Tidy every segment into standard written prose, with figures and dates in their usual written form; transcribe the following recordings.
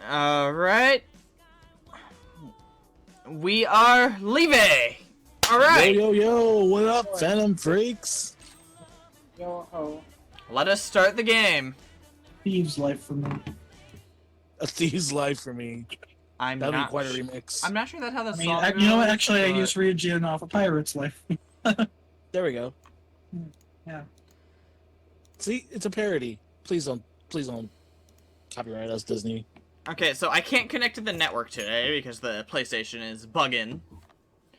Alright. We are leaving! Alright! Yo, what up, Venom Freaks? Yo-ho. Let us start the game. Thieves' life for me. A Thief's Life for me. That'd be quite a remix. I'm not sure that's how the I mean, song goes. you know what? Actually, I but- used Ryujin off of Pirate's Life. There we go. Yeah. See, it's a parody. Please don't copyright us, Disney. Okay, so I can't connect to the network today because the PlayStation is bugging.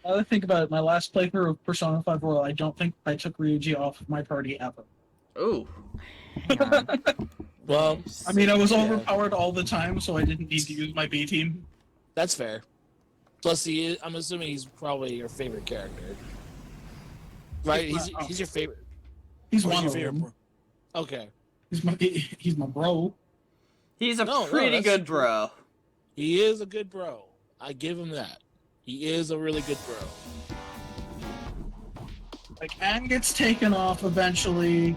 Now that I think about it, my last playthrough of Persona 5 Royal, I don't think I took Ryuji off of my party ever. Ooh. Hang on. Well, I mean, I was Yeah. overpowered all the time, so I didn't need to use my B team. that's fair. Plus, I'm assuming he's probably your favorite character. Right? He's your favorite. He's or one your of favorite. them. Okay. He's my bro. He's a No, pretty that's good true. bro. He is a good bro. I give him that. He is a really good bro. Like, Anne gets taken off eventually.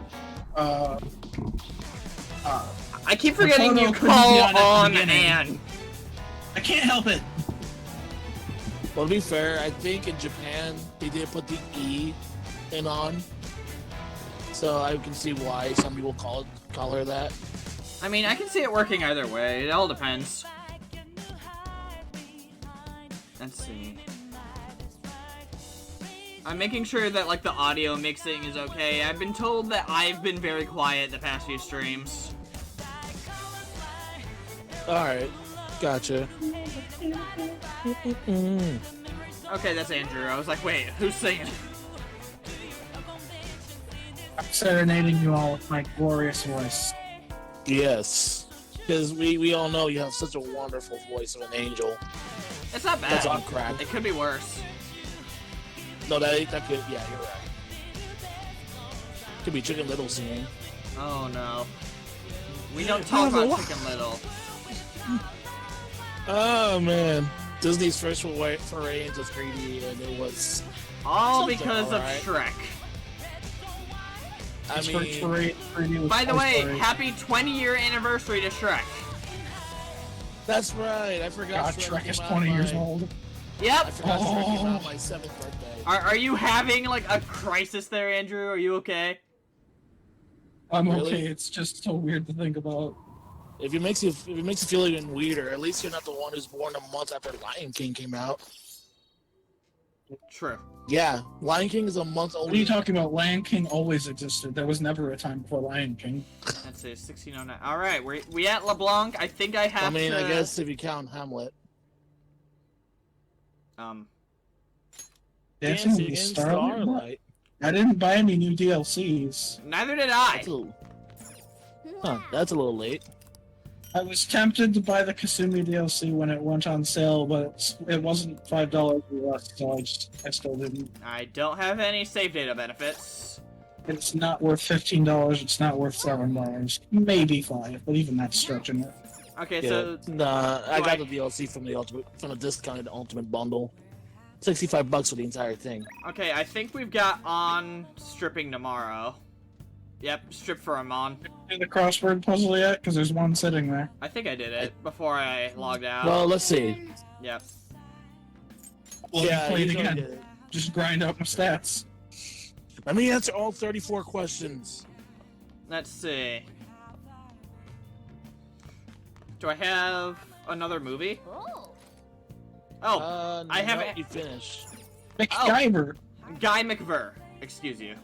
I keep forgetting Makoto you couldn't be call on at the on beginning. Anne. I can't help it. Well, to be fair, I think in Japan they did put the E in on, so I can see why some people call her that. I mean, I can see it working either way. It all depends. Let's see. I'm making sure that, like, the audio mixing is okay. I've been told that I've been very quiet the past few streams. All right, gotcha. Okay, that's Andrew. I was like, wait, who's singing? I'm serenading you all with my glorious voice. Yes, because we all know you have such a wonderful voice of an angel. It's not bad. That's on crack. It could be worse. No, that could. Yeah, you're right. Could be Chicken Little singing. Oh no. We don't talk about Chicken Little. Oh man, Disney's first foray into 3D, and it was. All Something because alright. of Shrek. I His mean, first foray- foray was By the Toy way, Story. happy 20-year anniversary to Shrek. that's right. I forgot. God, Shrek is came out 20 my- years old. I Yep. forgot Shrek came Oh. out my 7th birthday. Are you having, like, a crisis there, Andrew? Are you okay? I'm Really? okay. It's just so weird to think about. If it makes you feel even weirder, at least you're not the one who's born a month after Lion King came out. True. Yeah, Lion King is a month What are you older. talking about? Lion King always existed. There was never a time before Lion King. Let's see, 1609. Alright, we at LeBlanc. I think I have I mean, to... I guess if you count Hamlet. Dancing with the Starlight? I didn't buy any new DLCs. Neither did I. That's a little late. I was tempted to buy the Kasumi DLC when it went on sale, but it wasn't $5 or less, so I still didn't. I don't have any save data benefits. It's not worth $15. It's not worth $7. Maybe $5, but even that's stretching it. Okay, Yeah. so... Nah, I do got I- the DLC from the discounted Ultimate Bundle. $65 for the entire thing. Okay, I think we've got on stripping tomorrow. Yep, strip for Amon. Do the crossword puzzle yet? Because there's one sitting there. I think I did it before I logged out. Well, let's see. Yep. Well, yeah, play it usually again. did it. Just grind up my stats. Let me answer all 34 questions. Let's see. Do I have another movie? Oh, I have no, it. You finished. MacGyver. Guy McVer. Excuse you.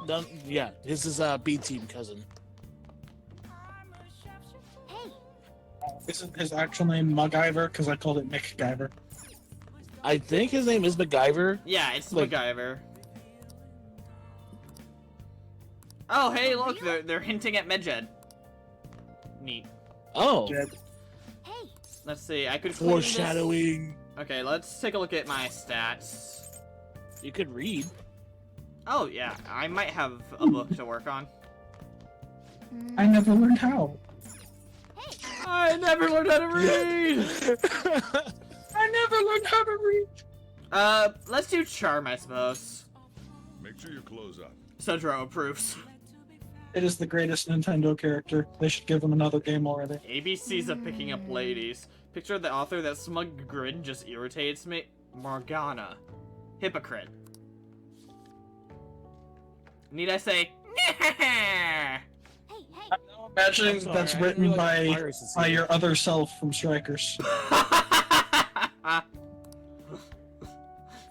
Done. Yeah, this is B Team cousin. Isn't his actual name MacGyver? Because I called it MacGyver. I think his name is MacGyver. Yeah, it's Like- MacGyver. Oh, hey, look, they're hinting at Medjed. Neat. Oh, Jed. Let's see, I could clean this- foreshadowing. Okay, let's take a look at my stats. You could read. Oh, yeah, I might have a book to work on. I never learned how. I never learned how to read! I never learned how to read. Let's do charm, I suppose. Make sure your clothes up. Sudro approves. It is the greatest Nintendo character. They should give him another game already. ABCs of picking up ladies. Picture of the author, that smug grin just irritates me. Morgana. Hypocrite. Need I say? Hey, I'm now imagining I'm that's sorry, I written didn't realize by Iris is by here. your other self from Strikers.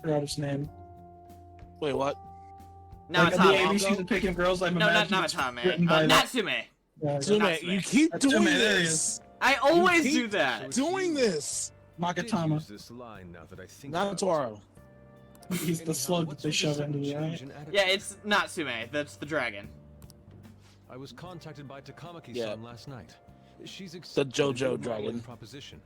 Forgot his name. Wait, what? Like, the Namatame. ABCs of picking girls. I'm No, not imagining it's Namatame. written by that. Natsume. Yeah, Natsume, Natsume. you keep Natsume, doing there he this. I always keep do that. Doing this. Magatama. This line now that I think Not about Toro. He's the Anyhow, slug that what's they with shove the into sudden the eye. change in attitude? Yeah, it's Natsume. That's the dragon. I was contacted by Takamaki-san Yeah. last night. She's The accepted JoJo your dragon. modeling proposition.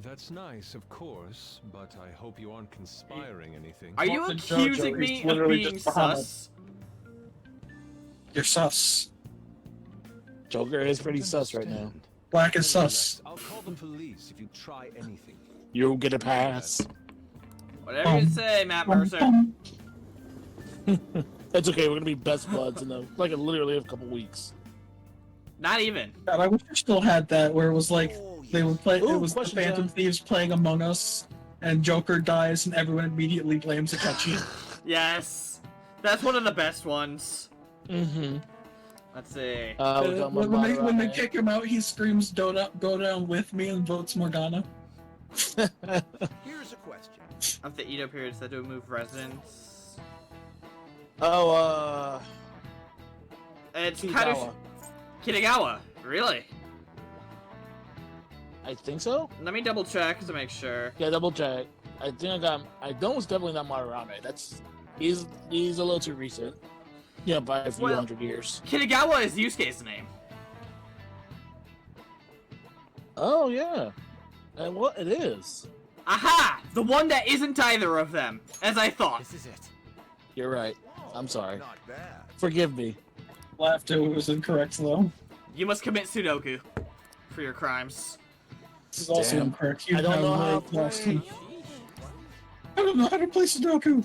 That's nice, of course, but I hope you aren't conspiring anything. Are you Not the accusing JoJo, me he's of literally being just Bahamut. sus? You're sus. Joker is pretty sus right now. Understand. Black is Nevertheless, sus. I'll call the police if you try anything. You'll get a pass. Whatever you say, Matt Mercer. It's okay, we're gonna be best buds in literally a couple weeks. Not even. God, I wish I still had that where it was like they would play. Ooh, It was the question, Phantom John. Thieves playing Among Us, and Joker dies, and everyone immediately blames Akechi. Yes. That's one of the best ones. Mm-hmm. Let's see. We're talking about when they Madara, kick him out, he screams, Go down with me," and votes Morgana. Here's a question. Of the Edo period said to remove residents. Oh, It's Kitagawa. Kitagawa. Really? I think so. Let me double check to make sure. Yeah, double check. I know it's definitely not Madarame. He's a little too recent. Yeah, by a few Well- hundred years. Kitagawa is Yusuke's name. Oh yeah, and what it is. Aha! The one that isn't either of them, as I thought. This is it. You're right. I'm sorry. Not bad. Forgive me. Laughter was incorrect though. You must commit Sudoku for your crimes. This is also Damn. incorrect. You I don't have know how no to question. play. I don't know how to play Sudoku.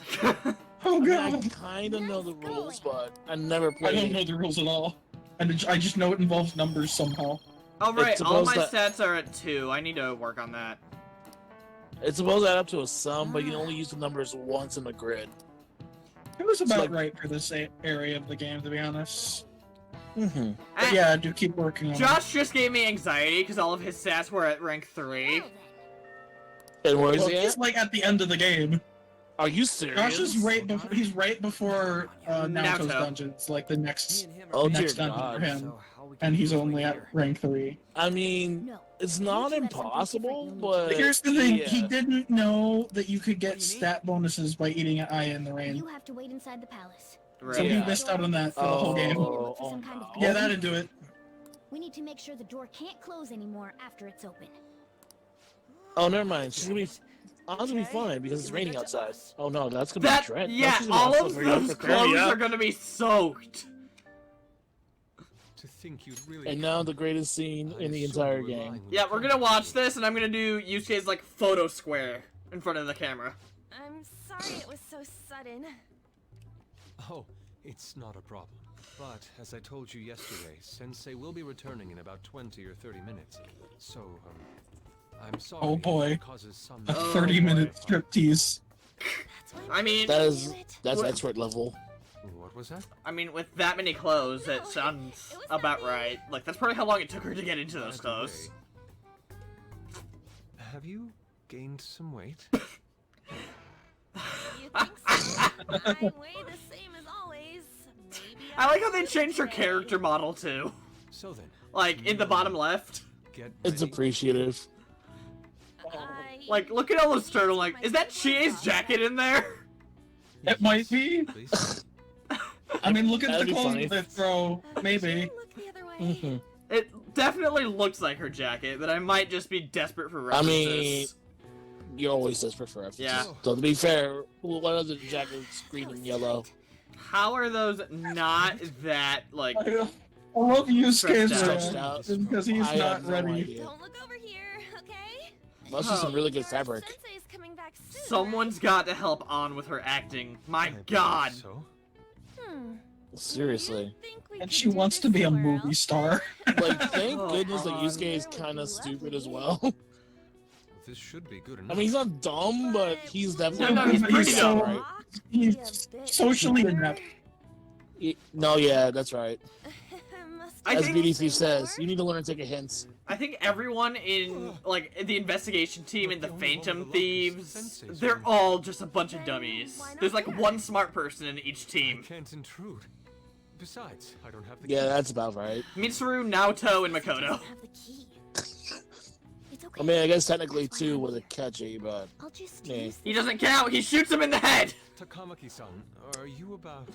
Oh I mean, I god. kind of know the rules, but I never I played. don't know the rules at all. And I just know it involves numbers somehow. Oh right, It's all my supposed stats are at 2. I need to work on that. It's supposed to add up to a sum, but you can only use the numbers once in the grid. It was about like- right for this area of the game, to be honest. Mm-hmm. But And yeah, I do keep working on it. Josh just gave me anxiety because all of his stats were at rank 3. And where is Well, he he's at? like at the end of the game. Are you serious? Josh is he's right before Naoto's Naoto. dungeon. It's like the next Oh dear next dungeon God. for him. And he's only at rank 3. I mean, No. it's not impossible, but Here's the thing, yeah. he didn't know that you could get stat bonuses by eating an eye in the rain. You have to wait inside the palace. Right. So he Yeah. missed out on that for the whole game. Oh, For some kind of no. Yeah, that'd do it. We need to make sure the door can't close anymore after it's open. Oh, never mind. She's gonna be. I'm gonna be fine because it's raining outside. Oh no, that's gonna That be dread. yeah, all of those clothes are gonna be soaked. To think you'd really And now the greatest scene in the entire game. Yeah, we're gonna watch this, and I'm gonna do Yusuke's like photo square in front of the camera. I'm sorry it was so sudden. Oh, it's not a problem. But as I told you yesterday, Sensei will be returning in about 20 or 30 minutes. So, I'm sorry. Oh, boy. if it causes some. A Oh, 30-minute boy. striptease. That's why I mean, That's What? expert level. What was that? with that many clothes, it sounds It was about nothing. right. Like that's probably how long it took her to get into those By the clothes. way, have you gained some weight? you think so? I weigh the same as always. Maybe I like how I'll they lose changed her today. character model too. So then, Like in the bottom left. get It's ready. appreciative. Like look at all those turtle. Like is that Chie's jacket in there? It might be. Please. I mean, look at That'd the be clothes funny. they throw. Maybe. Look the other way. hmm It definitely looks like her jacket, but I might just be desperate for I references. mean, you're always desperate for references. Yeah. So to be fair, what other jackets green and yellow? How are those not that like? I love Yusuke's Stretched out. because he's I not have no ready. idea. Don't look over here, okay? Must be some really good Your fabric. Sensei's coming back soon, Someone's got to help on with her acting. My I believe God. So. right? Seriously. You'd think we And could she do wants to this be a somewhere movie else. star. Like, thank Oh, goodness that God. Yusuke is That kind of would be stupid as lovely. well. This should be good I enough. mean, he's not dumb, but he's definitely No, he's But pretty he's dumb, so right? he's socially inept. No, yeah, that's right. I As think- BDC says, you need to learn to take a hint. I think everyone in like the investigation team and the Phantom Thieves, they're all just a bunch of dummies. There's like one smart person in each I team. can't intrude. Besides, I don't have the Yeah, key. that's about right. Mitsuru, Naoto, and Makoto. Have the key. It's okay. I mean, I guess technically two with a catchy, but I'll just Yeah. use He this. doesn't count. He shoots him in the head. Takamaki-san, are you about...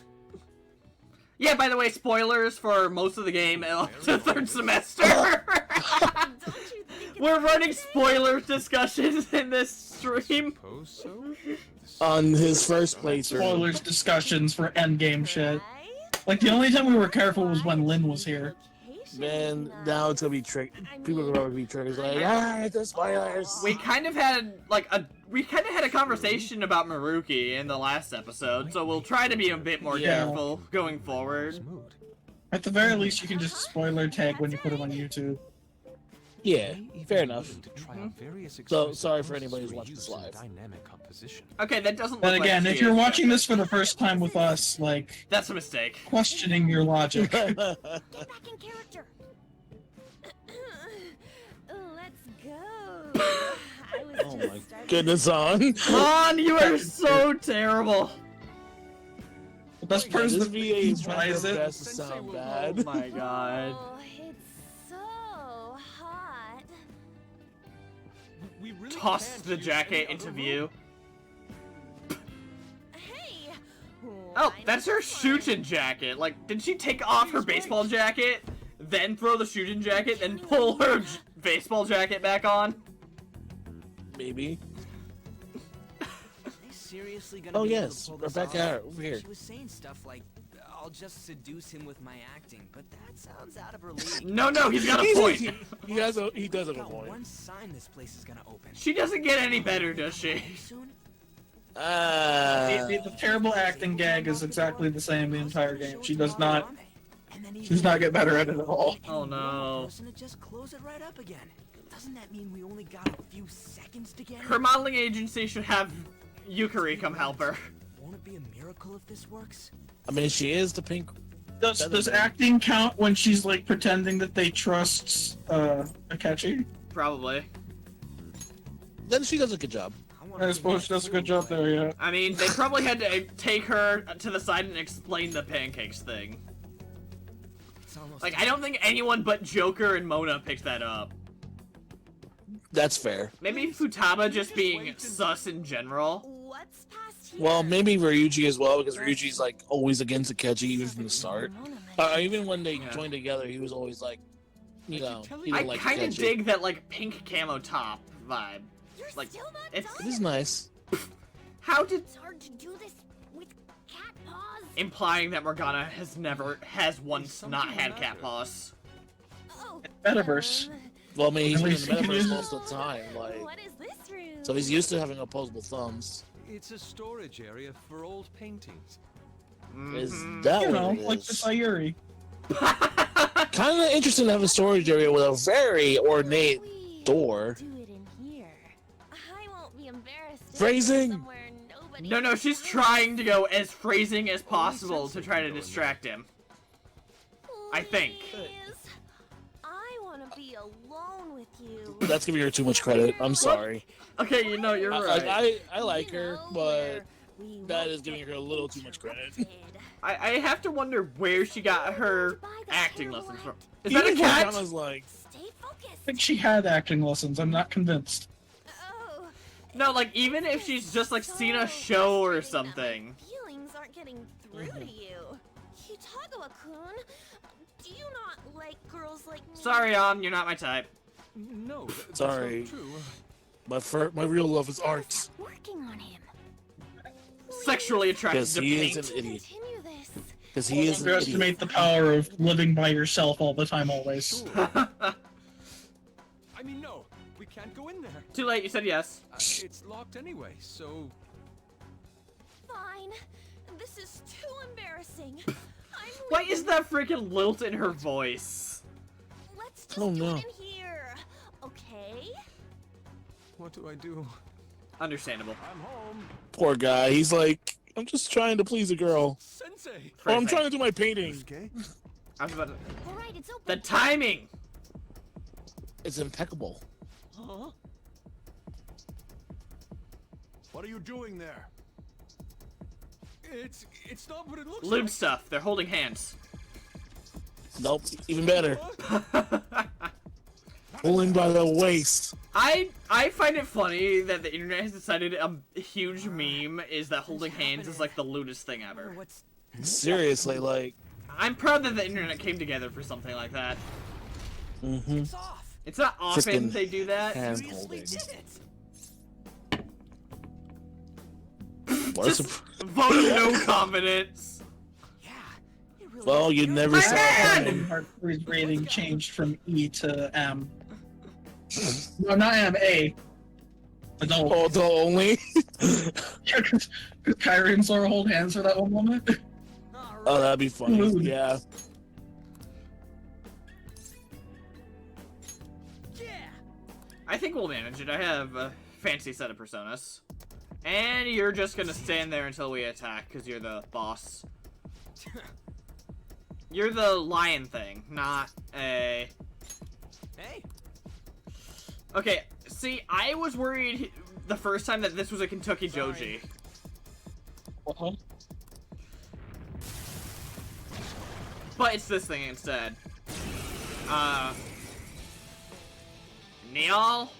Yeah, by the way, spoilers for most of the game to third semester. Don't you think it's We're running okay? spoiler discussions in this stream. Suppose so? on his first playthrough. Spoilers discussions for endgame shit. Right? Like the only time we were careful was when Lynn was here. Location Man, nice. now it's gonna be trick. People are gonna be triggers like, the spoilers. We kind of had a conversation about Maruki in the last episode, so we'll try to be a bit more Yeah. careful going forward. Mood. At the very least, you can just spoiler tag when you put it on YouTube. Yeah, May even fair be enough. willing to try out various So, exquisite sorry for processes anybody who's for watching this use in live. Dynamic composition. Okay, that doesn't look Then again, like if she you're is watching yet. this for the first time with us, like, That's a mistake. questioning your logic. Get back in character. Let's go. I was Oh just my starting goodness, on. Han, you are so terrible. The best Yeah, part is this that VA he is trying buys their it. best to sound bad. Oh my god. Oh, it's so hot. We really Toss can't the use jacket any into other view. Hey. Oh, why that's not her fun? Shujin jacket. Like, did she take off her baseball jacket, then throw the Shujin jacket, then pull her baseball jacket back on? Maybe. Are they seriously gonna Oh be able yes, to pull this Rebecca, off? over here. She was saying stuff like, "I'll just seduce him with my acting," but that sounds out of her league. No, he's got a point. He does have a Got point. one sign this place is gonna open. She doesn't get any better, does she? Very soon. The terrible acting gag is exactly the same the entire game. She does not. She does not get better at it at all. Oh no. Person to just close it right up again. Doesn't that mean we only got a few seconds to get it? Her modeling agency should have Yukari come help her. Won't it be a miracle if this works? I mean, she is the pink. Does acting count when she's like pretending that they trust Akechi? Probably. Then she does a good job. I suppose she does a good job there, yeah. I mean, they probably had to take her to the side and explain the pancakes thing. It's almost Like, I don't think anyone but Joker and Mona picked that up. That's fair. Maybe Futaba just being sus in general. What's past here? Well, maybe Ryuji as well, because Ryuji's like always against Akechi even from the start. Mona mentioned Even when they Yeah. joined together, he was always like, you know, he I didn't like kind of Akechi. dig that, like, pink camo top vibe. You're like, still not it's- It done? is nice. How did... It's hard to do this with cat paws. Implying that Morgana has once something not had the cat matter? paws. Oh, Metaverse. Well, I mean, he's At been in least the he can metaverse use- most of the time, like, what is this room? so he's used to having opposable thumbs. It's a storage area for old paintings. Is Mhm. that You what know, it like the is? Sayuri. Kind of interesting to have a storage area with a very ornate We door. do it in here. I won't be embarrassed. if Phrasing. it's somewhere nobody No, can she's find. trying to go as phrasing as Only possible Sensei to try can to go in distract him. I think. Please. I want to be alone with you. That's giving her too much credit. I'm sorry. Okay, you know, you're right. I like You her, know but where we that won't is giving get her a little too much credit. interrupted. I have to wonder where she got her Buy the acting terrible lessons from. act. Is that a Even cat? Morgana's like, Stay I focused. think she had acting lessons. I'm not convinced. Oh, No, like, even if she's just, like, seen a show or something. My feelings aren't getting through to you. Kitagawa-kun, do you not like girls like me? Sorry, you're not my type. No, that's Sorry. not true. my real love is art. Working on him. Sexually attracted Because to he is paint. an idiot. Continue this. Because he is an idiot. Underestimate the power of living by yourself all the time, always. Sure. I mean, no, we can't go in there. Too late, you said yes. It's locked anyway, so Fine. This is too embarrassing. Why is that freaking lilt in her voice? Let's just Oh, do no. it in here. Okay? What do I do? Understandable. I'm home. Poor guy. He's like, I'm just trying to please a girl. Sensei! Oh, I'm trying to do my painting. Okay? I was about to... All right, it's open. The timing! It's impeccable. Huh? What are you doing there? It's not what it looks Lube like. stuff. They're holding hands. Nope, even better. Pulling by the waist. I find it funny that the internet has decided a huge meme is that holding hands is like the lewdest thing ever. What's Seriously, like, I'm proud that the internet came together for something like that. it's off? It's not often Freaking they do that. hand Seriously holding. did it. What a Just surprise. vote of no confidence. Yeah. It really Well, is you good. never My saw man! it. Kingdom Hearts 3's rating changed from E to M. No, not M, A. Adult. Oh, the only. Because Kyrie and Sora hold hands for that one moment. All right. Oh, that'd be funny. Dude. Yeah. Yeah. I think we'll manage it. I have a fancy set of personas. And you're just gonna stand there until we attack, because you're the boss. You're the lion thing, not a... Hey. Okay, see, I was worried the first time that this was a Kentucky Joji. Uh-huh. But it's this thing instead. Neal?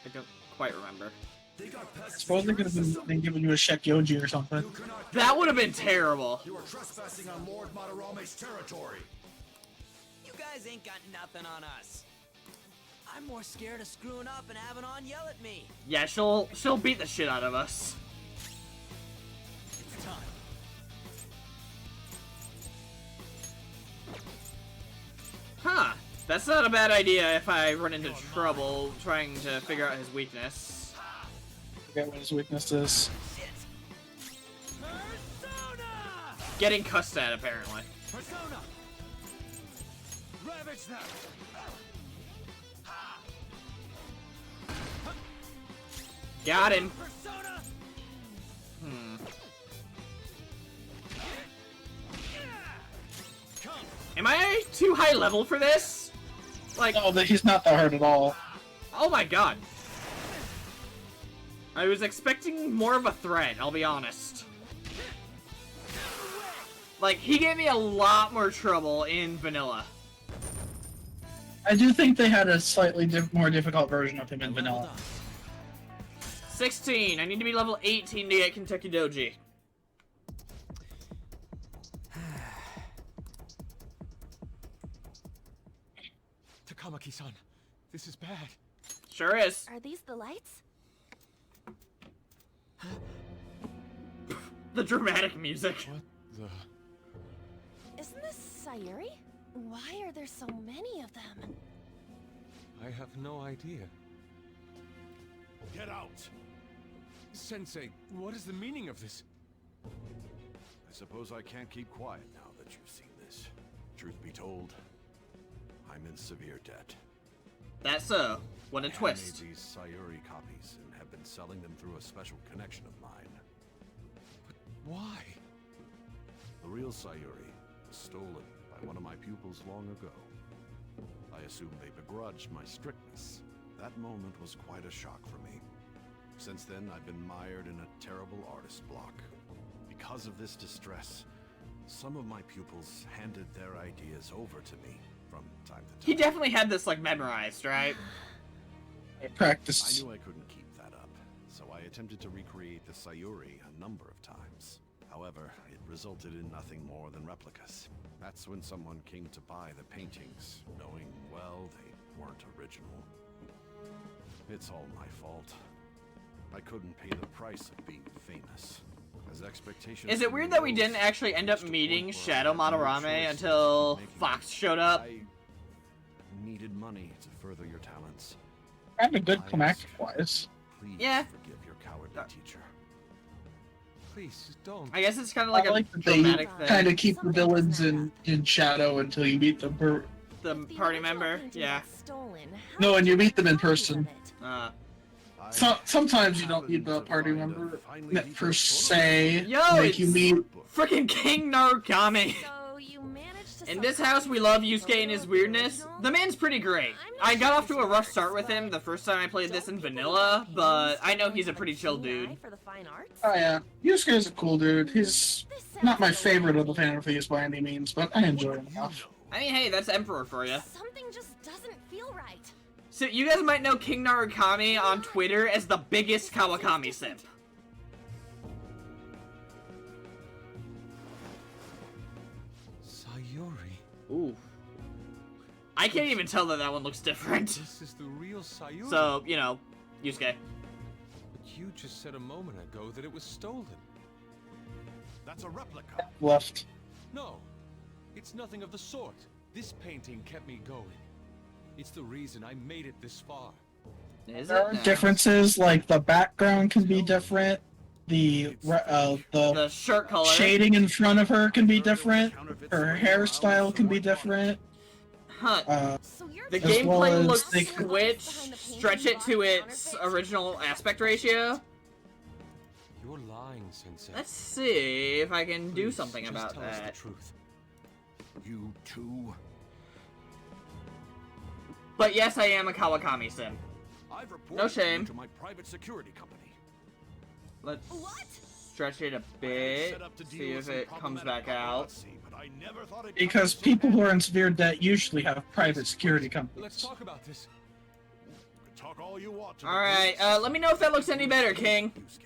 I don't quite remember. Suppose they could have been giving you a Shek Yoji or something. That would have been terrible. You are trespassing on Lord Madarame's territory. You guys ain't got nothing on us. I'm more scared of screwing up and having On yell at me. Yeah, she'll beat the shit out of us. It's time. Huh. That's not a bad idea if I run into trouble trying to figure out his weakness. Forget what his weakness is. Shit. Persona! Getting cussed at, apparently. Persona! Ravage them! Got him. Persona! Hmm. Am I too high level for this? Like, No, he's not that hard at all. oh my god. I was expecting more of a threat, I'll be honest. Like, he gave me a lot more trouble in vanilla. I do think they had a slightly more difficult version of him in Leveled vanilla. up. 16. I need to be level 18 to get Kentucky Doji. Takamaki-san, this is bad. Sure is. Are these the lights? The dramatic music. What the... Isn't this Sayuri? Why are there so many of them? I have no idea. Get out! Sensei, what is the meaning of this? I suppose I can't keep quiet now that you've seen this. Truth be told, I'm in severe debt. That's so. What a I twist. made these Sayuri copies and have been selling them through a special connection of mine. Why? The real Sayuri was stolen by one of my pupils long ago. I assume they begrudged my strictness. That moment was quite a shock for me. Since then, I've been mired in a terrible artist block. Because of this distress, some of my pupils handed their ideas over to me from time to time. He definitely had this, like, memorized, right? I I practiced. knew I couldn't keep that up, so I attempted to recreate the Sayuri a number of times. However, it resulted in nothing more than replicas. That's when someone came to buy the paintings, knowing, well, they weren't original. It's all my fault. I couldn't pay the price of being famous. As expectations Is it weird that we didn't actually end up meeting Shadow Madarame until Fox showed up? I needed money to further your talents. Kind of good climactic wise. Please Yeah. forgive your cowardly teacher. Please, don't. I guess it's kind of like I a like that they dramatic thing. kind of keep the villains in shadow until you meet them. The party member, yeah. No, and you meet them in person. Sometimes you I don't need the haven't party survived a member finely that detailed per photo se. Yo, Like you it's- meet. Freaking King Narukami. So you managed to In this house, we love Yusuke and his weirdness. The man's pretty great. I got off to a rough start with him the first time I played this in vanilla, but I know he's a pretty chill dude. For the fine arts? Oh yeah, Yusuke is a cool dude. He's not my favorite of the Phantom Thieves by any means, but I enjoy him enough. I mean, hey, that's Emperor for you. Something just doesn't feel right. So you guys might know King Narukami on Twitter as the biggest Kawakami simp. Sayuri. Ooh. I can't even tell that one looks different. This is the real Sayuri. So, you know, Yusuke. But you just said a moment ago that it was stolen. That's a replica. Left. No, it's nothing of the sort. This painting kept me going. It's the reason I made it this far. Is There are it? No. differences, like the background can be different. The The shirt color. shading in front of her can be different. Her hairstyle can be different. Huh. So you're The As well gameplay as looks they- switched. Stretch it to its original aspect ratio. You're lying, Sensei. Let's see if I can do Please, something just about tell us that. the truth. You too. But yes, I am a Kawakami sim. I've reported No shame. you to my private security company. Let's What? stretch it a I bit. set up to See deal with if some it comes problematic back out. paparazzi, but I never thought it'd Because come so people who bad. are in severe debt usually have private security Let's companies. talk about this. You can talk all you want to the Alright, police. let me know if that looks any better, King. Yusuke.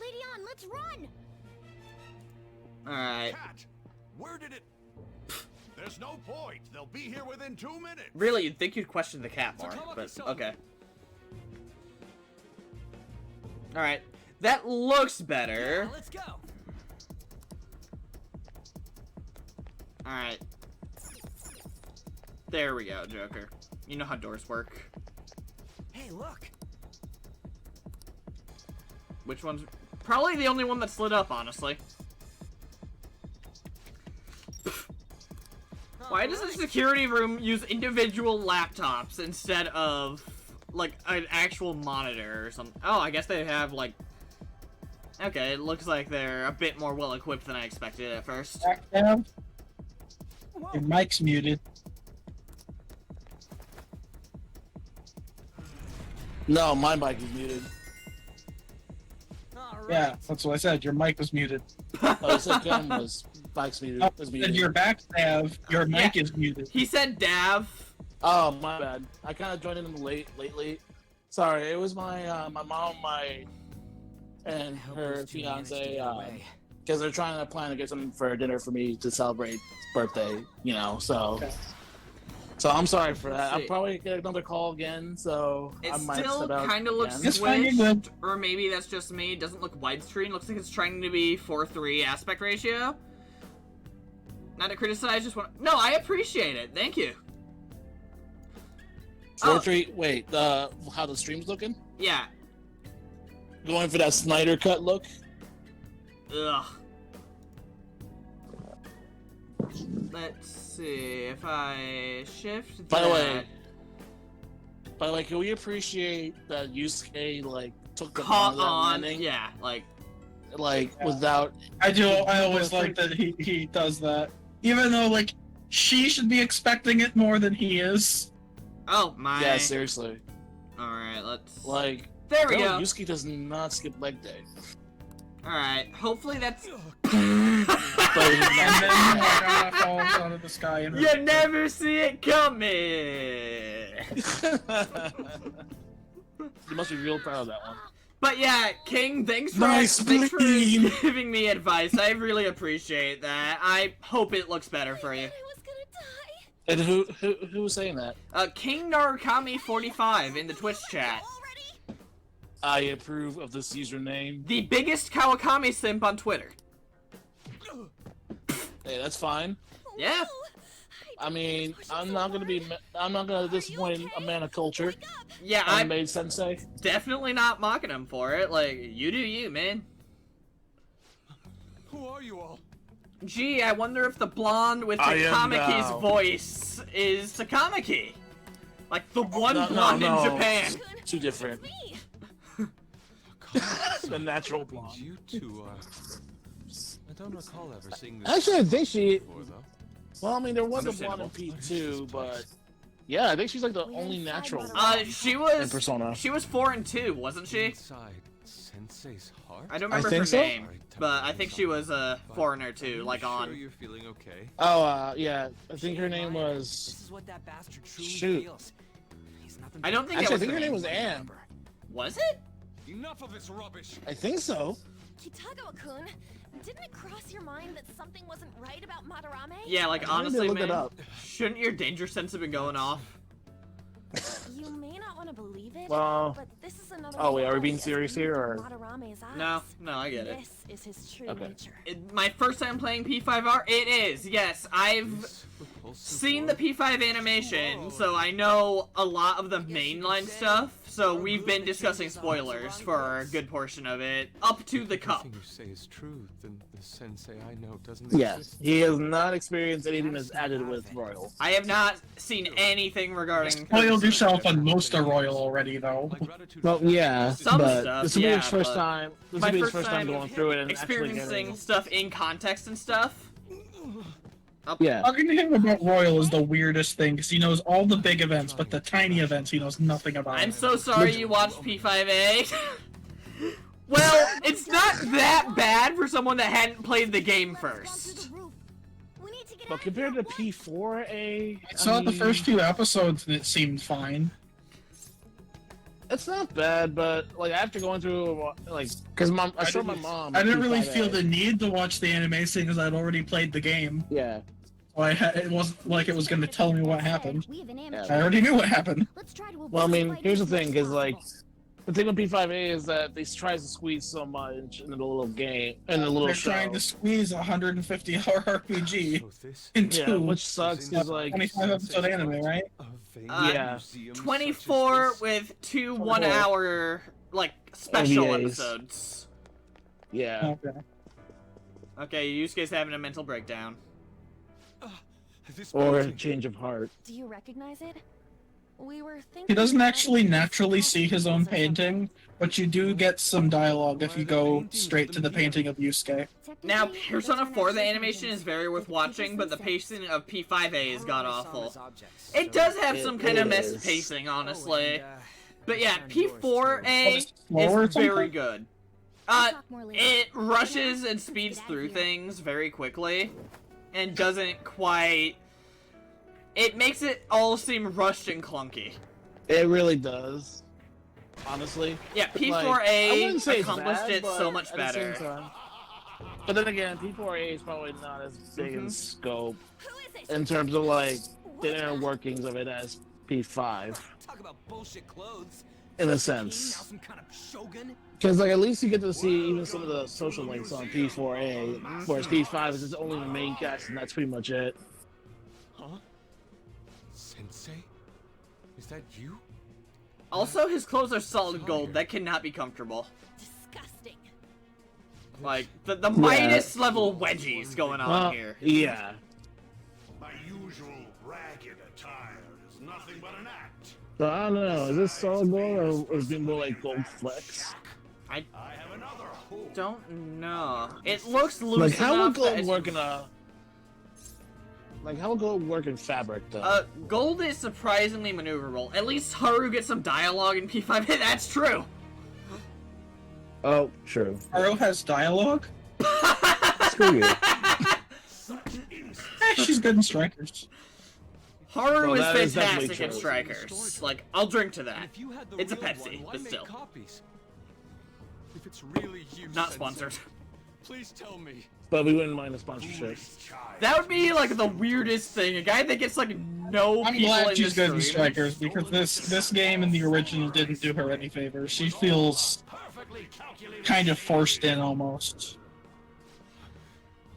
Lady On, let's run! Alright. Cat, where did it? There's no point. They'll be here within 2 minutes. Really, you'd think you'd question the cat So more, come on, but son. okay. Alright. That looks better. Yeah, let's go. Alright. There we go, Joker. You know how doors work. Hey, look. Which one's... Probably the only one that slid up, honestly. Why does the security room use individual laptops instead of, like, an actual monitor or something? Oh, I guess they have, like... Okay, it looks like they're a bit more well-equipped than I expected at first. Dev, Whoa. your mic's muted. No, my mic is muted. All right. Yeah, that's what I said. Your mic was muted. Oh, you said Cameron's mic's muted. Oh, Was and muted. your back, Dev, your mic is muted. He said Dav. Oh, my bad. I kind of joined in late. Sorry, it was my my mom, and Hope her those two managed to fiance, get away. because they're trying to plan to get something for dinner for me to celebrate birthday. You know, so. Okay. So I'm sorry for that. Let's I'll see. probably get another call again. So I It might still step out kind of looks again. It's fine, you're squished, good. or maybe that's just me. It doesn't look widescreen. Looks like it's trying to be 4:3 aspect ratio. Not to criticize, just want. No, I appreciate it. Thank you. Oh. 4-3. Wait, how the stream's looking? Yeah. Going for that Snyder cut look. Ugh. Let's see if I shift. By the that. way, can we appreciate that Yusuke like took the Caught brunt of that on. landing? Yeah, like. Without. I do. I always like that he does that, even though like she should be expecting it more than he is. Oh my. Yeah, seriously. All right, let's. Like, There we no, go. Yusuke does not skip leg day. All right. Hopefully that's. And then Morgana falls out of the sky and You never see it coming. You must be real proud of that one. But yeah, King, thanks for Nice spleen. giving me advice. I really appreciate that. I hope it looks better for you. I was gonna die. And who was saying that? King Narukami 45 in the Twitch chat. Already? I approve of this username. The biggest Kawakami simp on Twitter. Hey, that's fine. Yeah. No. I mean, I'm not gonna disappoint a man of culture. Yeah, I'm Made Sensei. definitely not mocking him for it. Like, you do you, man. Who are you all? Gee, I wonder if the blonde with I am Takamiki's now. voice is Takamaki. Like the one No, blonde no. in Japan. Too different. Me. The natural blonde. You two are. I don't recall ever seeing this Actually, I think she. before, though. Well, I mean, there was a blonde in P2, but yeah, I think she's like the only natural She in was Persona. she was 4 and 2, wasn't she? Inside Sensei's heart. I don't I remember think her so. name, but I think she was a foreigner too, like Sure on. you're feeling okay. Oh, yeah, I think her name This was. is what that bastard truly Shoot. feels. He's nothing I don't think Actually, I that think was her name was but Anne. Was it? Enough of this rubbish. I think so. Kitagawa-kun, didn't it cross your mind that something wasn't right about Madarame? Yeah, like I need to honestly, look it man, up. shouldn't your danger sense have been going off? You may not want to believe it, Well, but this is another oh, wait, are we reality being as serious viewed here, through or- Madarame's eyes. No, I get it. This is his true Okay. nature. My first time playing P5R, it is. Yes, I've This repulsive seen the word. P5 animation, so I know a lot of the mainline stuff. So we've been discussing spoilers for a good portion of it, up to the cup. Everything you say is true. Then the sensei I know doesn't Yes, exist. he has not experienced anything that's added with Royal. I have not seen anything regarding. Spoiled yourself on most of Royal already, though. Like gratitude Well, for yeah, Some but stuff, this will be yeah, his first but time. This my will be his first first time time going through it and actually experiencing getting. stuff in context and stuff. Yeah, Talking to him about Royal is the weirdest thing, because he knows all the big events, but the tiny events he knows nothing about. I'm so sorry you watched P5A. Well, it's not that bad for someone that hadn't played the game first. We need to get but out of compared here to at P4A, I saw the first few episodes and it seemed fine. It's not bad, but like after going through like, cause I showed my mom. I didn't really P5A. feel the need to watch the animation because I'd already played the game. Yeah, So it wasn't like it was going to tell me what happened. We have an Yeah. amateur. I already knew what happened. Let's try to well, I avoid mean, fighting here's the as much thing, as is like, possible. the thing with P5A is that they try to squeeze so much in the little game, in the little They're show. trying to squeeze a 150-hour RPG So this into Yeah, which sucks is like, 25-episode anime, right? a vain Yeah. museum such as 24 this? with 2 24. 1-hour like special OVAs. episodes. yeah. Okay. Okay, Yusuke's having a mental breakdown. This Or a painting. change of heart. Do you recognize it? We were thinking He doesn't that actually it was naturally see his own or something. painting, but you do get some dialogue if you go straight to the painting of Yusuke. Now, Technically, Persona those aren't 4, the actually animation paintings. is very worth They're watching, but the paintings pacing of P5A is god awful. Objects, It so- does have It some kind of mess is. pacing, Oh, honestly. and, But yeah, turned yours, too. P4A Was it slower or is very something? good. We'll Uh, talk more later. it rushes and Let's speeds get out through of here. things very quickly, and doesn't quite. It makes it all seem rushed and clunky. It really does. Honestly. Yeah, Like, I P4A wouldn't say it's accomplished bad, it so but much at the same better. time- But then again, P4A is probably not as big Mhm. in scope Who is it? in terms of like What the inner workings of it as P5 Talk about bullshit clothes. in a King, now sense. some kind of shogun. Because like at least you get to see even some of the social links on P4A, whereas P5 is just only the main cast and that's pretty much it. Huh? Sensei? Is that you? Also, his clothes are solid gold. That cannot be comfortable. Disgusting. Like, the Midas level wedgies going on Well, here. yeah. My usual ragged attire is nothing but an act. So I don't know, is this solid gold or is it more like gold flex? I have another hope. Don't know. It looks loose Like how would enough that gold it's- work in a like how would gold work in fabric though? Gold is surprisingly maneuverable. At least Haru gets some dialogue in P5. That's true. Oh, true. Haru has dialogue? Screw you. She's good in Strikers. Haru Well, is that is definitely fantastic in true. Strikers. Like, I'll drink to And that. if you had the It's a real Pepsi, one, why but make still. copies? If it's really you, Not Sensei, sponsored. Please tell me. But we wouldn't mind a sponsorship. Foolish child. That would be like the weirdest thing. A guy that gets like no I'm people glad in she's the good in stream. Strikers because this game and the original didn't do her any favors. She feels Perfectly calculated. kind of forced in almost.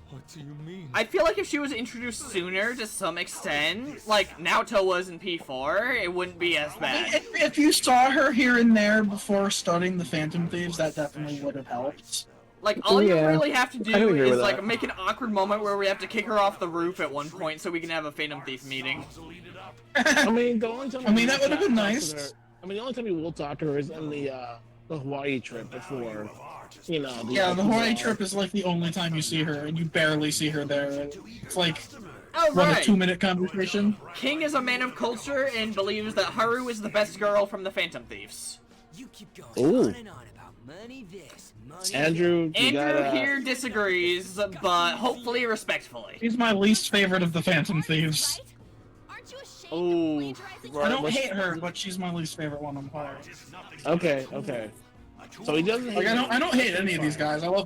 What do you mean? I feel like if she was introduced sooner to some extent, like Naoto was in P4, it wouldn't be as bad. If you saw her here and there before studying the Phantom Thieves, that definitely would have helped. Like, all you Yeah, really have to I do can agree is, with like, that. make an awkward moment where we have to kick her off the roof at one point so we can have a Phantom Thief meeting. I mean, the only time I mean, that we would have been talk to nice. her- I mean, the only time we will talk to her is in the Hawaii trip before, you know. Yeah, the Hawaii trip is like the only time you see her, and you barely see her there. It's like Oh, what, a right! 2-minute conversation. King is a man of culture and believes that Haru is the best girl from the Phantom Thieves. You keep going Ooh. on and on about money this, money Andrew, you Andrew gotta, here disagrees, but hopefully respectfully. She's my least favorite of the Phantom Thieves. Right? Aren't you ashamed Ooh. of plagiarizing? Right. I don't let's- hate her, but she's my least favorite one on fire. Okay. So he doesn't. Like I don't hate any of these guys. I love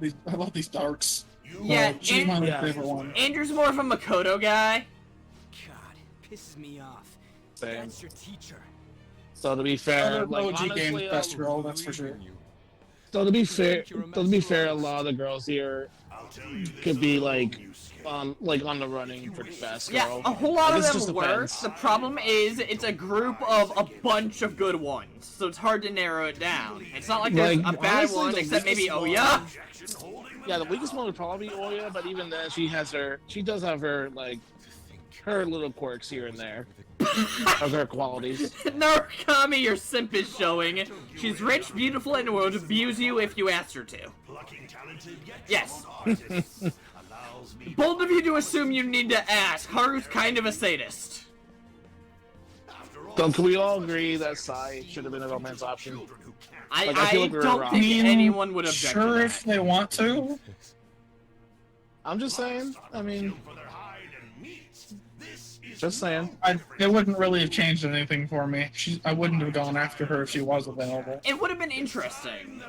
these darks. Yeah, But she's my least Yeah. favorite one. Andrew's more of a Makoto guy. God, pisses me off. Same. That's your teacher. So to be fair, OG like Game's honestly, best girl, that's for sure. so to be fair, a lot of the girls here could be like on the running for the best Yeah, girl. a whole lot Like, of it them just were. depends. The problem is, it's a group of a bunch of good ones, so it's hard to narrow it down. It's not like there's Like, a bad honestly, one, the except maybe weakest Oya. Yeah, the weakest one would probably be Oya, but even then, she does have her her little quirks here and there, of her qualities. Narukami, your simp is showing. She's rich, beautiful, and would abuse you if you asked her to. Yes. Bold of you to assume you need to ask. Haru's kind of a sadist. So can we all agree that Sai should have been a romance option? I Like, I feel like we're don't wrong. think anyone would object Sure, to if that. they want to. I'm just saying. I mean, just saying. It wouldn't really have changed anything for me. I wouldn't have gone after her if she was available. It would have been interesting.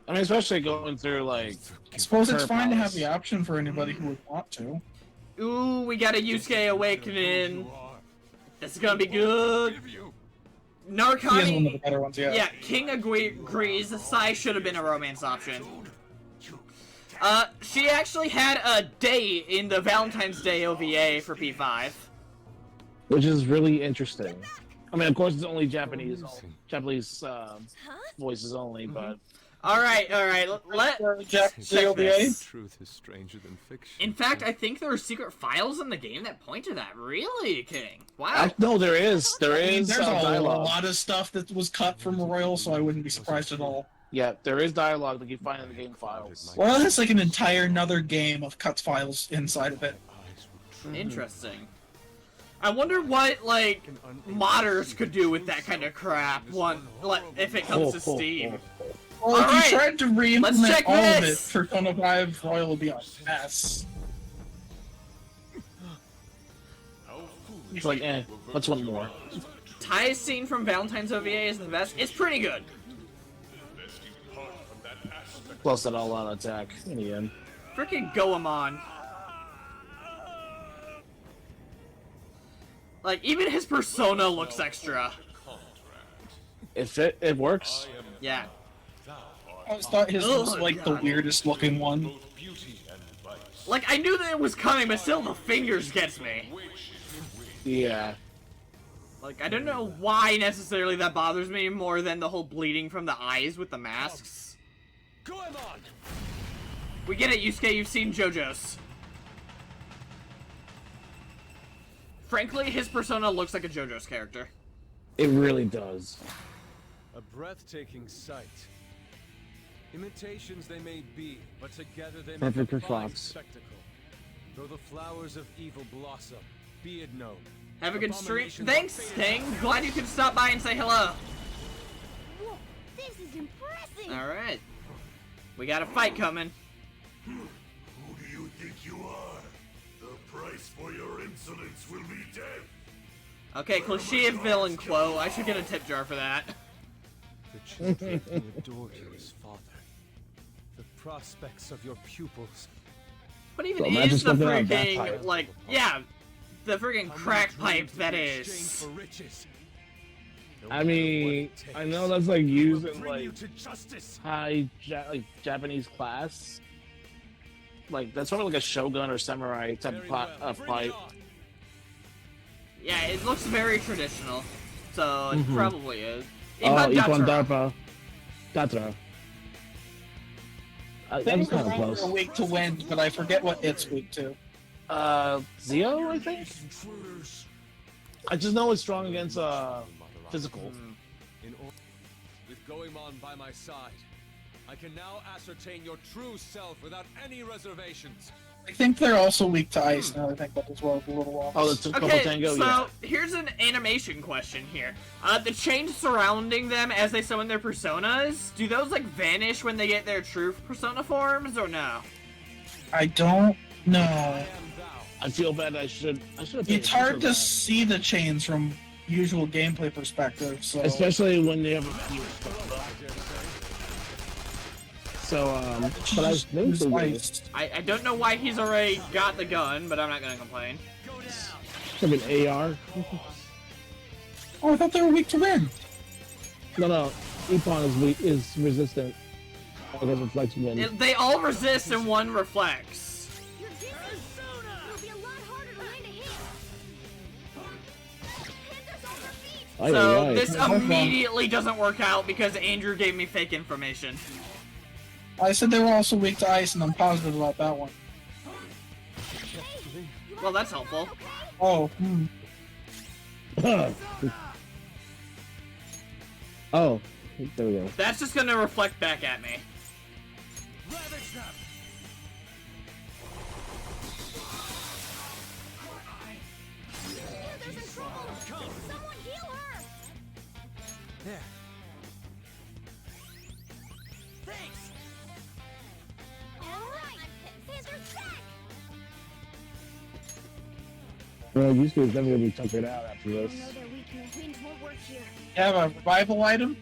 I mean, especially going through like. I suppose it's her fine to have palace. the option for anybody who would want to. Ooh, we got a Yusuke awakening. This is gonna be good. He is one of the Narukami. better ones, yeah. Yeah, King agrees. Sai should have been a romance option. She actually had a day in the Valentine's Day OVA for P5. Which is really interesting. I mean, of course, it's only Japanese voices only, but All right. Let. Jack Check CLBA. this. Truth is stranger than fiction. In fact, I think there are secret files in the game that point to that. Really, King? Wow. no, there is There's a dialogue. lot of stuff that was cut from Royal, so I wouldn't be surprised at all. Yeah, there is dialogue that you find in the game files. Royal has like an entire another game of cut files inside of it. Interesting. I wonder what like modders could do with that kind of crap. If it comes to Steam. Well, if Alright, you tried to let's re-implement check all of it, this. Persona 5 Royal would be a mess. It's like, what's one more? Ty's scene from Valentine's OVA is the best. It's pretty good. Plus that all-out attack in the end. Freaking Goemon. Like, even his persona looks extra. It works. Yeah. I always thought his was Ugh, like the God. weirdest looking one. Like, I knew that it was coming, but still the fingers gets me. Yeah. Like, I don't know why necessarily that bothers me more than the whole bleeding from the eyes with the masks. Goemon! We get it, Yusuke, you've seen JoJo's. Frankly, his persona looks like a JoJo's character. It really does. A breathtaking sight. Imitations they may be, but together they make Perfect a for fine Fox. spectacle. Though the flowers of evil blossom, be it known. Have a good stream. Abominations Thanks, are faded. Sting. Glad you could stop by and say hello. Whoa, this is impressive. Alright. We got a fight coming. Who do you think you are? The price for your insolence will be death. Okay, cliche villain quote. I should get a tip jar for that. The children who adored you as father. The prospects of your pupils. What even So imagine is the smoking out a back freaking, pipe. like, yeah, the freaking crack pipe that Exchange is. for riches. No I matter mean, what it I takes, know that's like we used will in bring you like to justice. high Japanese class. Like that's sort of like a shogun or samurai type Very of well, bring fight. it on. Yeah, it looks very traditional. So it Mhm. probably is. Oh, Ivan Ippon Datra. Darpa. Datra. That was Things kind of are close. a week to win, but I forget what it's weak to. Zio, I think. I just know it's strong against physical. With Goemon by my side, I can now ascertain your true self without any reservations. I think they're also weak to ice now. I think that as well. A little while. Oh, the Couple Okay, Tango, so yeah. here's an animation question here. The chains surrounding them as they summon their personas, do those like vanish when they get their true persona forms or no? I don't know. I feel bad. I should have. It's hard to see the chains from usual gameplay perspective. So especially when they have a few. So, but I think use they will. ice. I don't know why he's already got the gun, but I'm not gonna complain. Have an AR. Oh, I thought they were weak to win. No. Epon is weak, is resistant. I guess reflects wind. They all resist and one reflects. You're dizzy. It'll be a lot harder to land a hit. Panthers on their feet. Aye, So aye, aye. this immediately doesn't work out because Andrew gave me fake information. I said they were also weak to ice, and I'm positive about that one. Well, that's helpful. Oh, Oh, there we go. That's just gonna reflect back at me. Panthers in trouble. Someone heal her. There. Thanks. All right. Panthers back. Well, Yusuke is never gonna be tuckered out after I this. know their weakness. Wind won't work here. you have a revival item?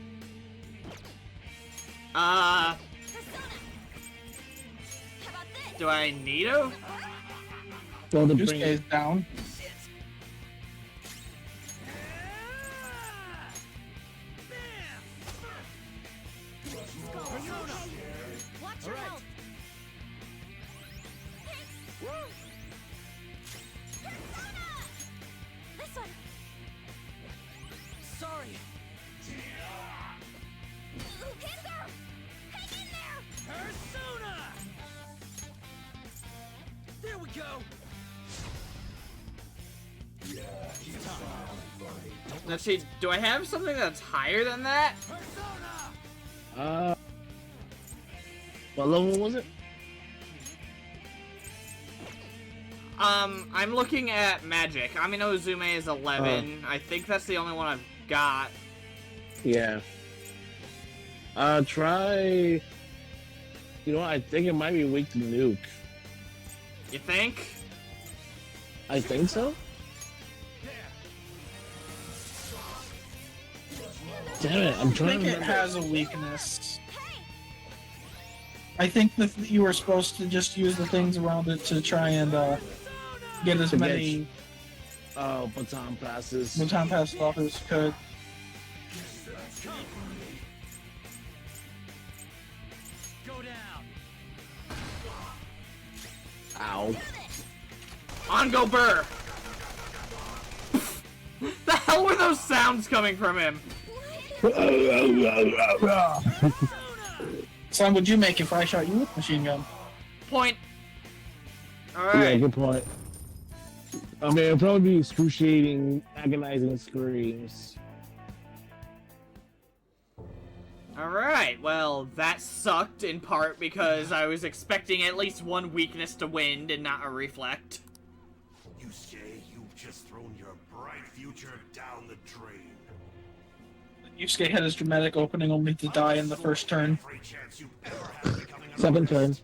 Persona. How about this? Do I need to? Well, to Yusuke bring is down. Watch your health. This one. Sorry. Panther! Hang in there! Persona! There we go. Let's see, do I have something that's higher than that? what level was it? I'm looking at magic. Amino Uzume is 11. I think that's the only one I've got. Yeah. Try. You know what? I think it might be weak to nuke. You think? I think so. Damn it! I'm I trying think to it remember. has a weakness. I think that you were supposed to just use the things around it to try and get as To get- many Oh, baton passes. baton passes off as you could. Go down. Ow. On go Burr! The hell were those sounds coming from him? Son, would you make if I shot you with a machine gun? Point. Yeah, Alright. good point. I mean, it'll probably be excruciating, agonizing screams. Alright, well, that sucked in part because I was expecting at least one weakness to wind and not a reflect. Yusuke, you've just thrown your bright future down the drain. Yusuke had his dramatic opening only to die in the first turn. Every chance you ever had of becoming a Second turn.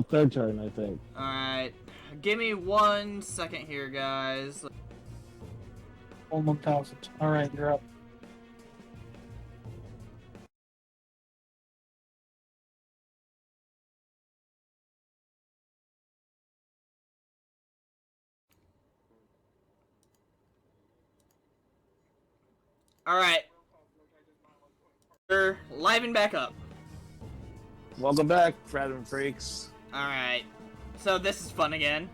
Third turn, I think. Alright. Give me 1 second here, guys. Almost 1,000. Alright, you're up. Alright. We're liven back up. Welcome back, Fred and Freaks. Alright. So this is fun again.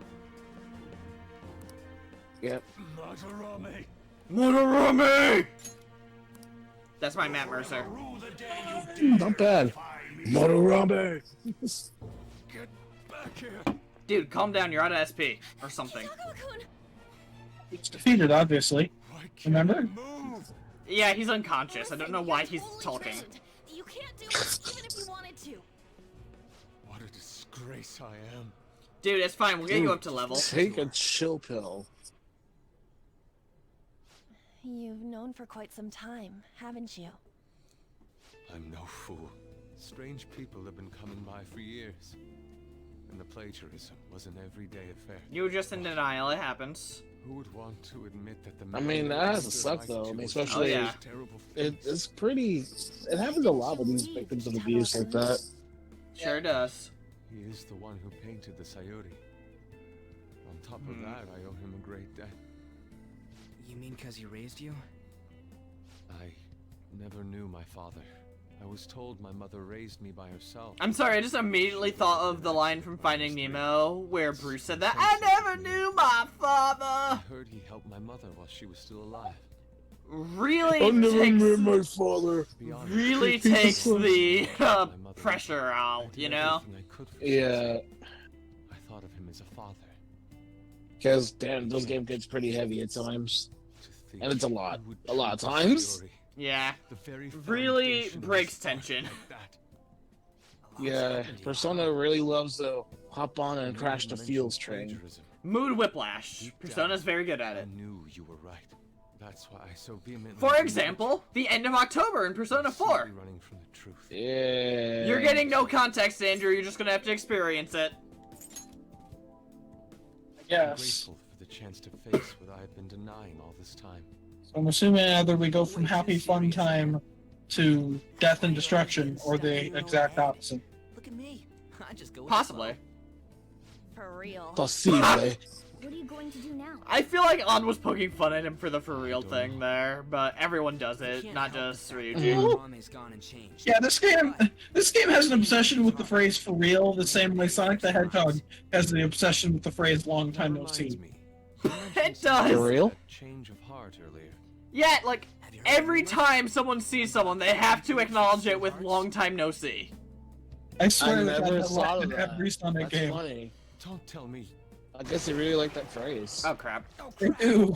Yep. Madarame. Motorami! That's my Matt Mercer. Rue the day you Not bad. defy Motorama! Get back here! Dude, calm down. You're out of SP or something. Kitagawa-kun! It's defeated, obviously. Why can't Remember? I move? Yeah, he's unconscious. I don't know why You're he's totally talking. threatened. You can't do it even if you wanted to. What a disgrace I am. Dude, it's fine. We'll get you up to level. Take a chill pill. You've known for quite some time, haven't you? I'm no fool. Strange people have been coming by for years. And the plagiarism was an everyday affair. You were just in denial. It happens. Who would want to admit that the I mean, man that has to stood suck, like though. I to mean, was especially- Oh, yeah. terrible It's pretty. It happens a lot with these victims of abuse like that. Sure does. He is the one who painted the Sayuri. On top of that, I owe him a great debt. You mean because he raised you? I never knew my father. I was told my mother raised me by herself. I'm sorry, I just immediately thought of the line from Finding Nemo where Bruce said that, I never knew my I father. heard he helped my mother while she was still alive. Really I never met takes, my father. To be honest, really He's the takes son. the my mother, pressure I out, did you know? everything I could for Yeah, I thought of him as a father. because damn, those game gets pretty heavy at times. To think And it's a he lot. would A lot of kill the times. Sayuri, Yeah. the very Really foundation of breaks his fight tension. like that. Yeah, Persona really loves to hop on and You crash the mentioned feels train. plagiarism. Mood whiplash. Deep down, Persona's very good at I it. knew you were right. That's why I so vehemently. For believed example, the end of October in Persona I'm 4. simply running from the truth. Yeah. You're getting no context, Andrew. You're just gonna have to experience it. I I'm guess. grateful for the chance to face what I have been denying all this time. So I'm assuming either we go from happy fun time to death and destruction, or the exact opposite. Look at me. I just go with Possibly. For real. Possible. What are you going to do now? I feel like On was poking fun at him for the for real thing there, but everyone does You it, can't not help just the fact Ryuji. that Rame's gone and changed. Yeah, this game has an obsession with the phrase "for real," the same way Sonic the Hedgehog has the obsession with the phrase "long time no Reminds see." me, you mentioned It something does. For real? about Change of heart earlier. Yeah, like, Have you heard every of it? time someone sees someone, they have to acknowledge it with long time no see. I swear I that never that's thought in of that. every Sonic That's game. funny. Don't tell me. I guess they really like that phrase. Oh crap. They do.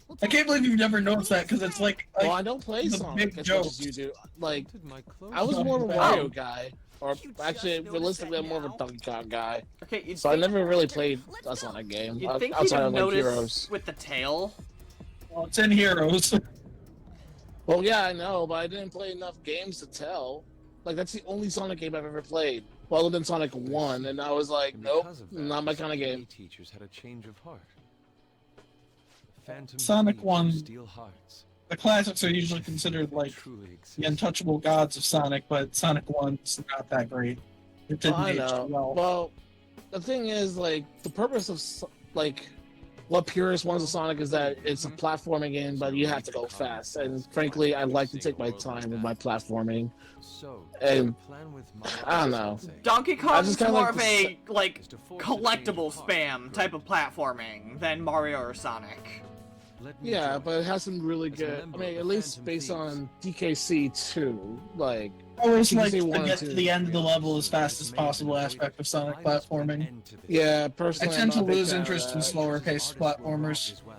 We'll I can't believe you've never noticed that because it's like, Well, I don't play the Sonic big as much joke. as you do. Like, Did my clothes I was more of a Oh. Mario guy. Or You actually, just realistically, I'm noticed more of a that Donkey Kong guy. Okay, you'd So I think, never really played a Sonic game you'd think you'd outside have of like noticed Heroes. with the tail. well, it's in Heroes. Well, yeah, I know, but I didn't play enough games to tell. Like, that's the only Sonic game I've ever played. Well, other than Sonic 1, and I was like, And nope, because of that, not my kind of PE game. teachers had a change of heart. The Phantom Sonic Thieves 1. Steel Hearts. The classics are usually considered like Truly exist. the untouchable gods of Sonic, but Sonic 1's not that great. It didn't I age know. too well. Well, the thing is, like, the purpose of, like, what purists wants of Sonic is that it's a platforming game, but you have to go fast. And frankly, I like to take my time with my platforming. So, And the plan with Mario I don't know. Sensei Donkey I Kong's just kinda more like of the a, like, is to force a change collectible of heart. spam type of platforming than Mario or Sonic. Let me Yeah, join. but it has some really As a good. I member mean, of at the least Phantom based Thieves. on DKC 2, like, I always You can like say to one or get two. to the end of the level as fast This as may have possible been a aspect of Sonic I must put an platforming. end to this. yeah, I personally, tend I'm to not a big lose fan of interest in that. slower paced Artists were platformers. wrong as well.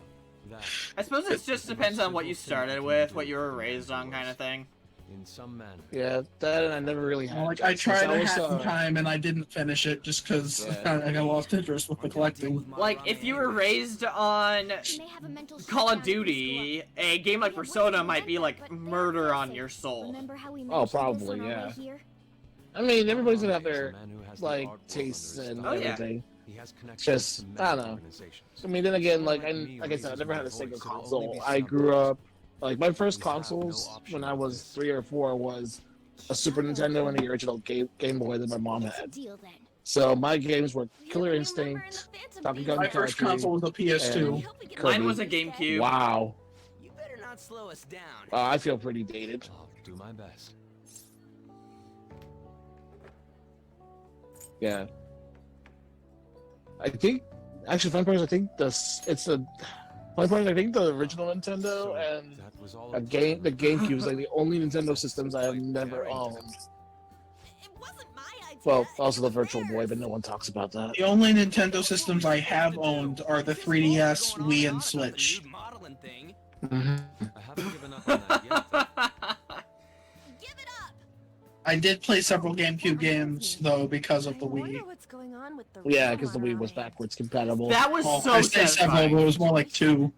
That, I suppose it just depends on what you started with, what you were raised on kind of thing. in some manner. Yeah, that and I never really You had. know, like I Since tried a was, hat in time and I didn't finish it just because Yeah. I got lost interest with the collecting. Like, if you were raised on You may have a mental Call of shutdown if you screw Duty, up. a game like We have Persona work might to be do, like but they're murder on safe. your soul. Remember how we Oh, managed to probably, this on our way yeah. here? I mean, everybody's gonna have There's a their man who has the like art world tastes under his and thumb. Oh, yeah. everything. He has connections Just, to I many don't know. organizations. I mean, then again, like Me like I said, I raises never my had a single voice, it'll only console. be I something. grew up like my first We have no consoles option when I but was this. 3 or 4 was a Super Nintendo and the original Game Boy that my mom What's the had. deal then? So my games were You Killer remember in Instinct. the Phantom Donkey Thieves? Kong My first Country, console was a I PS2. hope we get Kirby. Mine was a instead. GameCube. Wow, You better not slow us down. I feel pretty dated. I'll do my best. Yeah, I think actually, fun part is I think it's the fun part is I think the original Nintendo So, and that was all the GameCube is like the only Nintendo systems I have never owned. Well, also the Virtual Boy, but no one talks about that. The only Nintendo systems I have owned are the 3DS, Wii, and Switch. Modeling thing. Mhm. I haven't given up on that yet. Give it up. I did play several GameCube games though because of the I wonder Wii. what's going on with the Yeah, room because the on our Wii was way. backwards compatible. That was Well, so I say several, but satisfying. it was more like 2.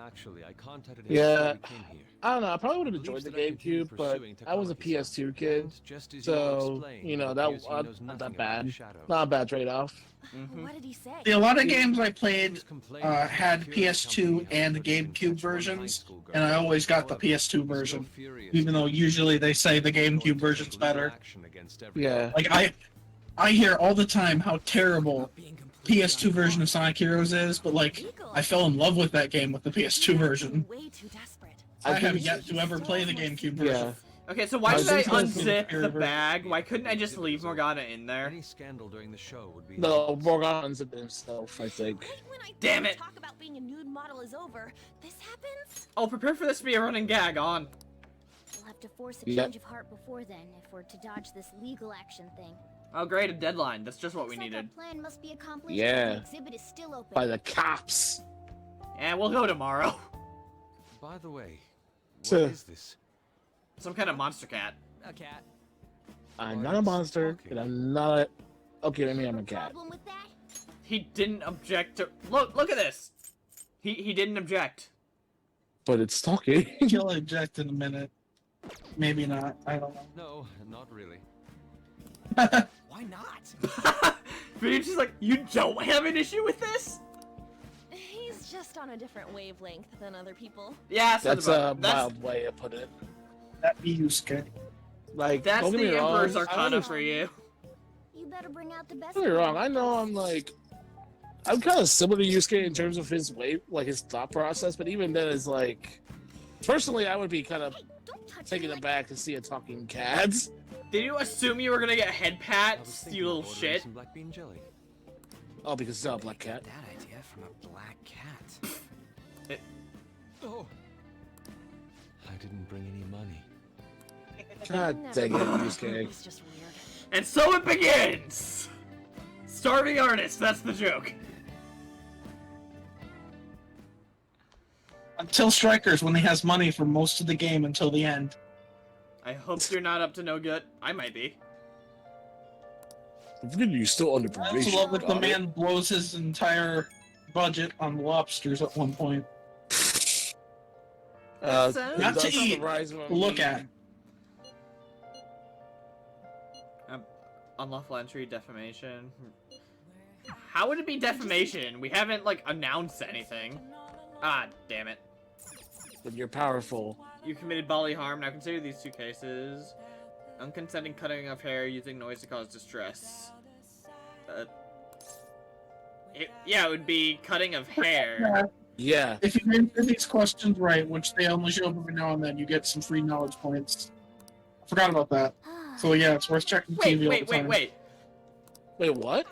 Actually, I contacted him Yeah. before we came here. I don't know. I probably would have Believes enjoyed the that I continue GameCube, but pursuing I was a technology PS2 side. kid, And just as you so explained, you know it that appears he knows not nothing that about bad. the Shadow. Not a bad trade-off. Mhm. What did he say? See, a lot of Yeah. games I He played was complaining had that the Fury PS2 company and had put him in GameCube touch with one high versions, school girl. and I always got the However, PS2 he was so version, furious even though that he usually they say the was going to GameCube take version's legal better. action against everyone. Yeah. Like I hear all the time how terrible Being completely PS2 version of Sonic Heroes is, but like I fell in love with that game with the PS2 version. Way too desperate. I have think- yet to ever play the GameCube Yeah. version. Okay, so why I did I think that's unzip the- the bag? Why couldn't I just leave Morgana in there? Any scandal during the show would be No, Morgana unzipped himself, I think. Right when I Damn thought it. talk about being a nude model is over, this happens? Oh, prepare for this to be a running gag on. We'll have to force a Yep. change of heart before then if we're to dodge this legal action thing. Oh, great, a deadline. That's just what we Looks like needed. our plan must be accomplished. Yeah. The exhibit is still open. By the cops. And we'll go tomorrow. By the way, what So- is this? Some kind of monster cat. a cat. I'm not a monster, and I'm not a... Okay, maybe I'm a cat. Problem with that? He didn't object to. Look at this. He didn't object. But it's talking. He'll eject in a minute. Maybe not. I don't know. No, not really. Why not? But you're just like, you don't have an issue with this? He's just on a different wavelength than other people. Yeah, That's a mild way to put it. That be Yusuke. Like, That's don't get me the wrong, Emperor's I Arcana understand- for you. You better bring out the best. Don't get me wrong. I know I'm like, I'm kind of similar to Yusuke in terms of his way, like his thought process. But even then, it's like, personally, I would be kind of Hey, don't touch taken me. aback to see a talking cat. Did you assume you were gonna get head I pats, was thinking you of little ordering shit? some black bean jelly. Oh, because it's not a black cat. That idea from a black cat. Oh, I didn't bring any money. God Never dang it, mind. Yusuke. He's just weird. And so it begins! Starving artist, that's the joke. Until Strikers, when he has money for most of the game until the end. I hope you're not up to no good. I might be. You're still under I also probation. love that the got it. man blows his entire budget on lobsters at one point. Uh, Not Not to that's eat, the rise of to look at. Unlawful entry, defamation. How would it be defamation? We haven't, like, announced anything. Ah, damn it. When you're powerful. You committed bodily harm. Now consider these two cases. Unconsenting cutting of hair using noise to cause distress. Yeah, it would be cutting of hair. Yeah. If you answer these questions right, which they only show up every now and then, you get some free knowledge points. I forgot about that. So yeah, it's worth checking Wait, TV all wait, the wait, time. wait. Wait, what?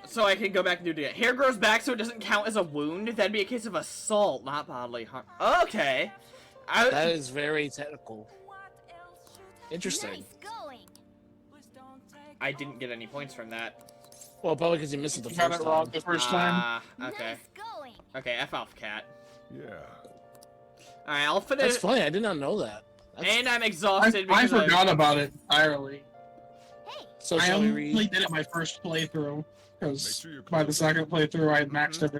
So I can go back and do it again. Hair grows back so it doesn't count as a wound. That'd be a case of assault, not bodily harm. Okay. That is very technical. Interesting. Nice going. I didn't get any points from that. Well, probably because you missed it the You got first it wrong time. the first time. Ah, okay. Nice going. Okay, F off, cat. Yeah. Alright, I'll finish. That's funny. I did not know that. That's... And I'm I exhausted because forgot about it entirely. Hey, So I shall we only read? did it my first playthrough, Make because sure you by the close second playthrough I had maxed Mhm.